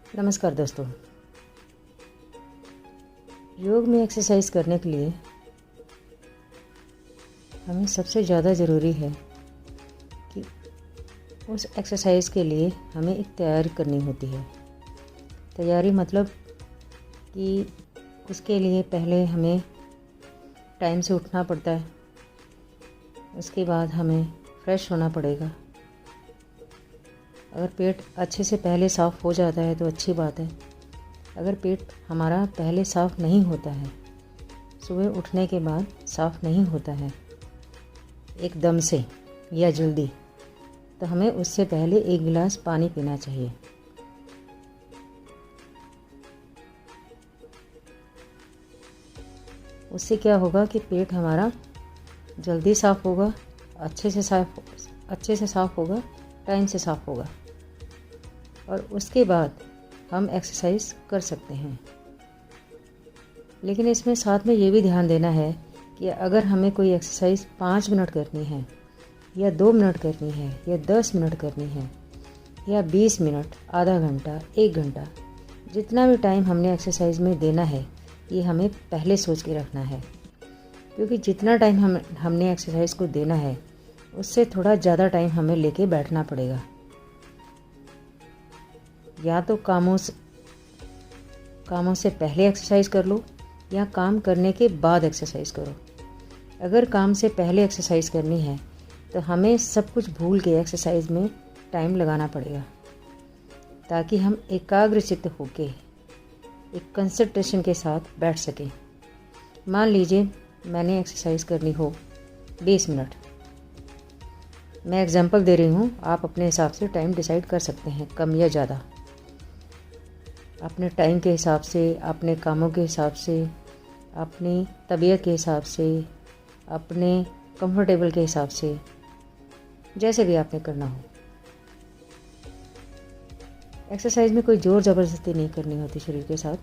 नमस्कार दोस्तों। योग में एक्सरसाइज करने के लिए हमें सबसे ज़्यादा ज़रूरी है कि उस एक्सरसाइज के लिए हमें एक तैयारी करनी होती है। तैयारी मतलब कि उसके लिए पहले हमें टाइम से उठना पड़ता है, उसके बाद हमें फ्रेश होना पड़ेगा। अगर पेट अच्छे से पहले साफ़ हो जाता है तो अच्छी बात है। अगर पेट हमारा पहले साफ़ नहीं होता है, सुबह उठने के बाद साफ़ नहीं होता है एकदम से या जल्दी, तो हमें उससे पहले 1 गिलास पानी पीना चाहिए। उससे क्या होगा कि पेट हमारा जल्दी साफ़ होगा, अच्छे से साफ़ होगा, टाइम से साफ़ होगा और उसके बाद हम एक्सरसाइज कर सकते हैं। लेकिन इसमें साथ में ये भी ध्यान देना है कि अगर हमें कोई एक्सरसाइज 5 मिनट करनी है या 2 मिनट करनी है या 10 मिनट करनी है या 20 मिनट, आधा घंटा, 1 घंटा, जितना भी टाइम हमने एक्सरसाइज में देना है ये हमें पहले सोच के रखना है। क्योंकि जितना टाइम हमने एक्सरसाइज को देना है उससे थोड़ा ज़्यादा टाइम हमें लेके बैठना पड़ेगा। या तो कामों से पहले एक्सरसाइज कर लो या काम करने के बाद एक्सरसाइज करो। अगर काम से पहले एक्सरसाइज करनी है तो हमें सब कुछ भूल के एक्सरसाइज में टाइम लगाना पड़ेगा, ताकि हम एकाग्रचित्त होके एक कंसंट्रेशन के साथ बैठ सकें। मान लीजिए मैंने एक्सरसाइज करनी हो 20 मिनट, मैं एग्जांपल दे रही हूँ, आप अपने हिसाब से टाइम डिसाइड कर सकते हैं, कम या ज़्यादा, अपने टाइम के हिसाब से, अपने कामों के हिसाब से, अपनी तबीयत के हिसाब से, अपने कंफर्टेबल के हिसाब से, जैसे भी आपने करना हो। एक्सरसाइज में कोई ज़ोर ज़बरदस्ती नहीं करनी होती शरीर के साथ।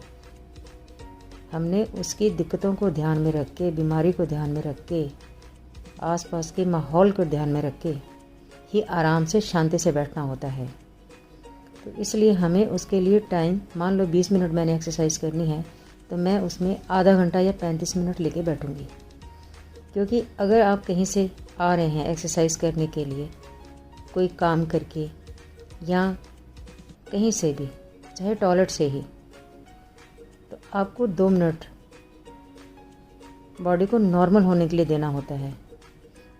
हमने उसकी दिक्कतों को ध्यान में रख के, बीमारी को ध्यान में रख के, आसपास के माहौल को ध्यान में रख के ही आराम से शांति से बैठना होता है। तो इसलिए हमें उसके लिए टाइम, मान लो 20 मिनट मैंने एक्सरसाइज करनी है तो मैं उसमें आधा घंटा या 35 मिनट लेके बैठूंगी। क्योंकि अगर आप कहीं से आ रहे हैं एक्सरसाइज करने के लिए, कोई काम करके या कहीं से भी, चाहे टॉयलेट से ही, तो आपको 2 मिनट बॉडी को नॉर्मल होने के लिए देना होता है।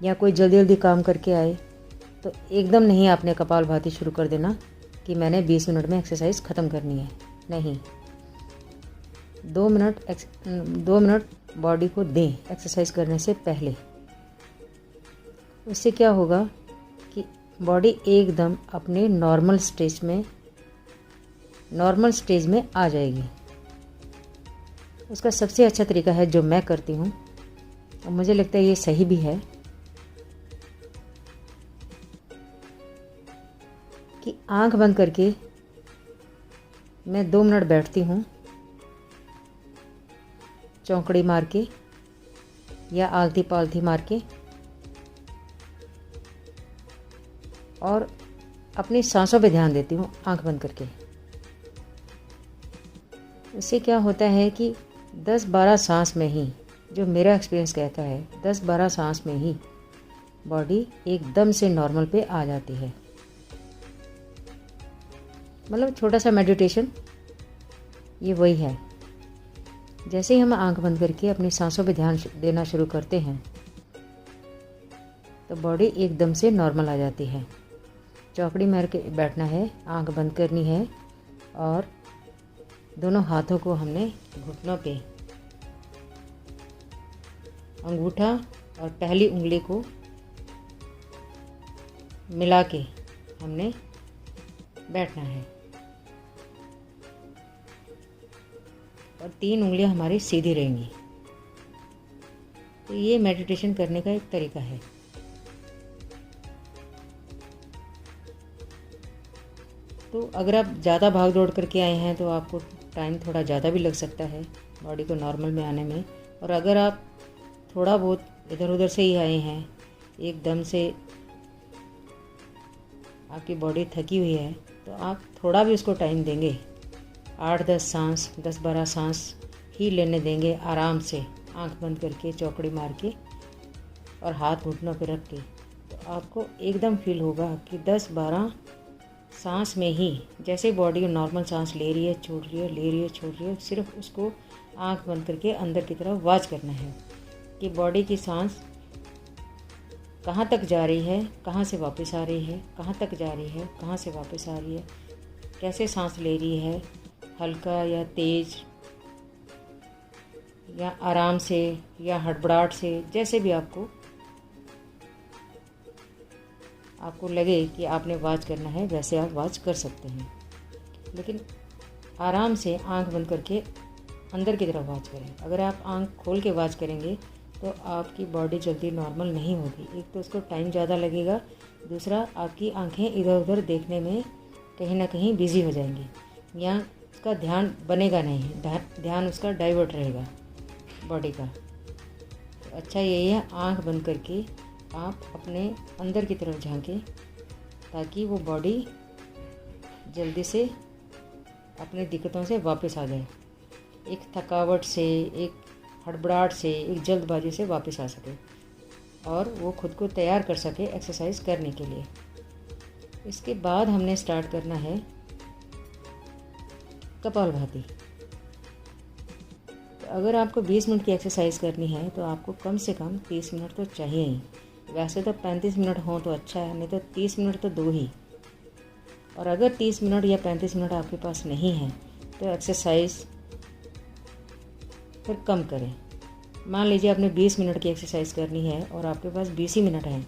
या कोई जल्दी जल्दी काम करके आए तो एकदम नहीं आपने कपालभाति शुरू कर देना कि मैंने 20 मिनट में एक्सरसाइज ख़त्म करनी है। नहीं, 2 मिनट बॉडी को दें एक्सरसाइज करने से पहले। उससे क्या होगा कि बॉडी एकदम अपने नॉर्मल स्टेज में आ जाएगी। उसका सबसे अच्छा तरीका है जो मैं करती हूँ और मुझे लगता है ये सही भी है, कि आंख बंद करके मैं 2 मिनट बैठती हूँ, चौकड़ी मार के या आलती पालती मार के, और अपनी सांसों पे ध्यान देती हूँ आंख बंद करके। इससे क्या होता है कि 10-12 सांस में ही, जो मेरा एक्सपीरियंस कहता है, 10-12 सांस में ही बॉडी एकदम से नॉर्मल पे आ जाती है। मतलब छोटा सा मेडिटेशन ये वही है। जैसे ही हम आंख बंद करके अपनी सांसों पे ध्यान देना शुरू करते हैं तो बॉडी एकदम से नॉर्मल आ जाती है। चौकड़ी मार के बैठना है, आंख बंद करनी है और दोनों हाथों को हमने घुटनों पे, अंगूठा और पहली उंगली को मिला के हमने बैठना है और 3 उंगलियां हमारी सीधी रहेंगी। तो ये मेडिटेशन करने का एक तरीका है। तो अगर आप ज़्यादा भाग दौड़ करके आए हैं तो आपको टाइम थोड़ा ज़्यादा भी लग सकता है बॉडी को नॉर्मल में आने में। और अगर आप थोड़ा बहुत इधर उधर से ही आए हैं, एकदम से आपकी बॉडी थकी हुई है, तो आप थोड़ा भी उसको टाइम देंगे 8-10 सांस, 10-12 सांस ही लेने देंगे आराम से, आंख बंद करके, चौकड़ी मार के और हाथ घुटनों पे रख के, तो आपको एकदम फील होगा कि 10-12 सांस में ही जैसे बॉडी नॉर्मल सांस ले रही है, छोड़ रही है, ले रही है, छोड़ रही है, सिर्फ उसको आंख बंद करके अंदर की तरफ वॉच करना है कि बॉडी की सांस कहाँ तक जा रही है, कहाँ से वापस आ रही है, कहाँ तक जा रही है, कहाँ से वापस आ रही है, कैसे सांस ले रही है, हल्का या तेज या आराम से या हड़बड़ाहट से, जैसे भी आपको लगे कि आपने वॉच करना है वैसे आप वॉच कर सकते हैं, लेकिन आराम से आंख बंद करके अंदर की तरफ वॉच करें। अगर आप आंख खोल के वॉच करेंगे तो आपकी बॉडी जल्दी नॉर्मल नहीं होगी। एक तो उसको टाइम ज़्यादा लगेगा, दूसरा आपकी आंखें इधर उधर देखने में कहीं ना कहीं बिजी हो जाएंगी या उसका ध्यान बनेगा नहीं, ध्यान उसका डाइवर्ट रहेगा बॉडी का। तो अच्छा यही है आंख बंद करके आप अपने अंदर की तरफ झांकें ताकि वो बॉडी जल्दी से अपनी दिक्कतों से वापस आ जाए, एक थकावट से, एक हड़बड़ाहट से, एक जल्दबाजी से वापस आ सके और वो खुद को तैयार कर सके एक्सरसाइज करने के लिए। इसके बाद हमने स्टार्ट करना है कपालभाति। तो अगर आपको 20 मिनट की एक्सरसाइज करनी है तो आपको कम से कम 30 मिनट तो चाहिए ही। वैसे तो 35 मिनट हों तो अच्छा है, नहीं तो 30 मिनट तो दो ही। और अगर 30 मिनट या 35 मिनट आपके पास नहीं है तो एक्सरसाइज फिर कम करें। मान लीजिए आपने 20 मिनट की एक्सरसाइज करनी है और आपके पास 20 ही मिनट हैं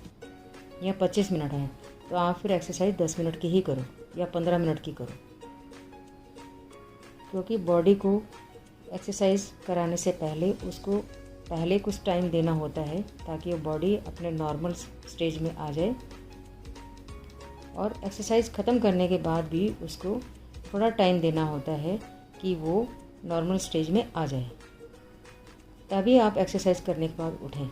या 25 मिनट हैं, तो आप फिर एक्सरसाइज 10 मिनट की ही करो या 15 मिनट की करो, क्योंकि बॉडी को एक्सरसाइज कराने से पहले उसको पहले कुछ टाइम देना होता है ताकि वो बॉडी अपने नॉर्मल स्टेज में आ जाए, और एक्सरसाइज ख़त्म करने के बाद भी उसको थोड़ा टाइम देना होता है कि वो नॉर्मल स्टेज में आ जाए, तभी आप एक्सरसाइज करने के बाद उठें।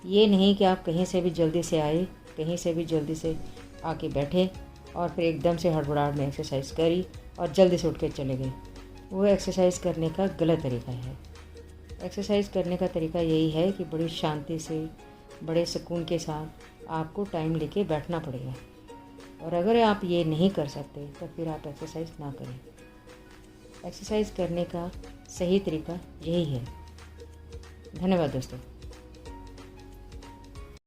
ये नहीं कि आप कहीं से भी जल्दी से आए, कहीं से भी जल्दी से आके बैठे और फिर एकदम से हड़बड़ाहट में एक्सरसाइज करी और जल्दी से उठ के चले गए। वो एक्सरसाइज करने का गलत तरीका है। एक्सरसाइज करने का तरीका यही है कि बड़ी शांति से, बड़े सुकून के साथ आपको टाइम लेके बैठना पड़ेगा, और अगर आप ये नहीं कर सकते तो फिर आप एक्सरसाइज ना करें। एक्सरसाइज करने का सही तरीका यही है। धन्यवाद दोस्तों।